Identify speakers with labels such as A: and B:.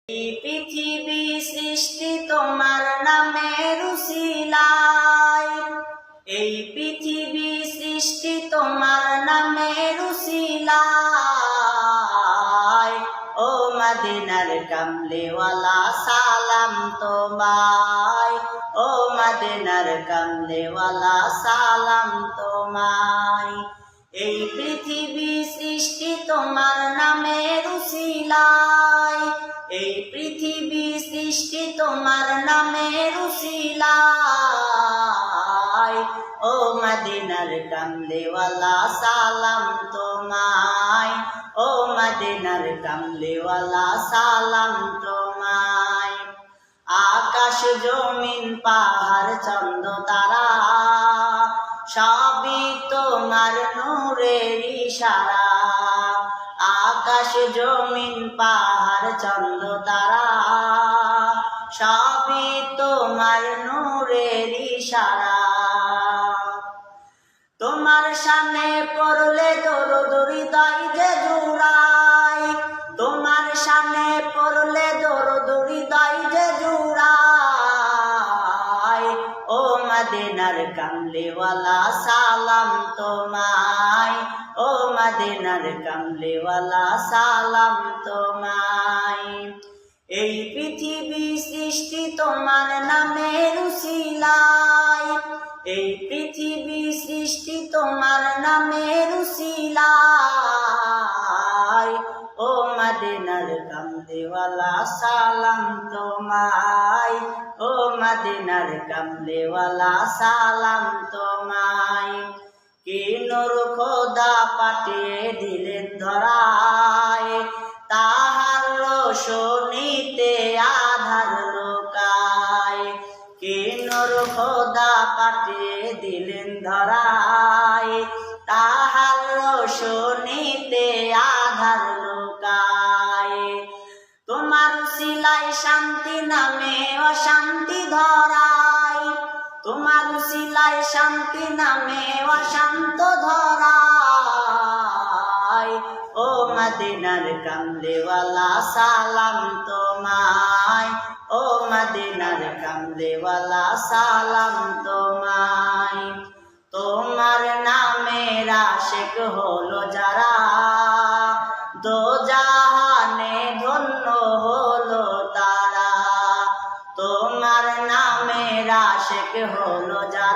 A: এই পৃথিবী সৃষ্টি তোমার নামের উসিলায়, এই পৃথিবী সৃষ্টি তোমার নামের উসিলায়। ও মদিনার কামলিওয়ালা সালাম তোমায়, ও মদিনার কামলিওয়ালা সালাম তোমায়। এই পৃথিবী সৃষ্টি তোমার নামের উসিলায়, এই পৃথিবী সৃষ্টি তোমার নামের উসিলায়। ও মদিনার কামলিওয়ালা সালাম তোমায়, ও মদিনার কামলিওয়ালা সালাম তোমায়। আকাশ জমিন পাহাড় চন্দ্র তারা সবই তোমার নূরের ইশারা। আকাশ জমিন পাহাড় চন্দ্র তারা সবই তোমার নূরের ইশারা। তোমার সামনে পড়লে দরুদ হৃদয় যে জুড়ায়, তোমার সামনে পড়লে দরুদ হৃদয় যে জুড়ায়। ও মদিনার কামলিওয়ালা সালাম তোমায়, ও মদিনার কামলিওয়ালা সালাম তোমায়। এই পৃথিবী সৃষ্টি তোমার নামের উসিলায়, এই পৃথিবী সৃষ্টি তোমার নামের উসিলায়। ও মদিনার কামলিওয়ালা সালাম তোমায়, ও মদিনার কামলিওয়ালা সালাম তোমায়। কি নূর খোদা পাঠিয়ে দিলেন ধরায়, তাহার রোশনীতে আধার লোকায়। কি নূর খোদা পাঠিয়ে দিলেন ধরায়, তাহার রোশনীতে আধার লোকায়। তোমার উসিলায় শান্তি নামে অশান্তি ধরায়, তোমার উসিলায় শান্তি নামে অশান্ত ধরায়। ও মদিনার কামলিওয়ালা সালাম তোমায়, ও মদিনার কামলিওয়ালা সালাম তোমায়। তোমার নামের আশিক হলো যারা, দোজাহানে ধন্য হলো তারা। তোমার নামের আশিক হলো যারা,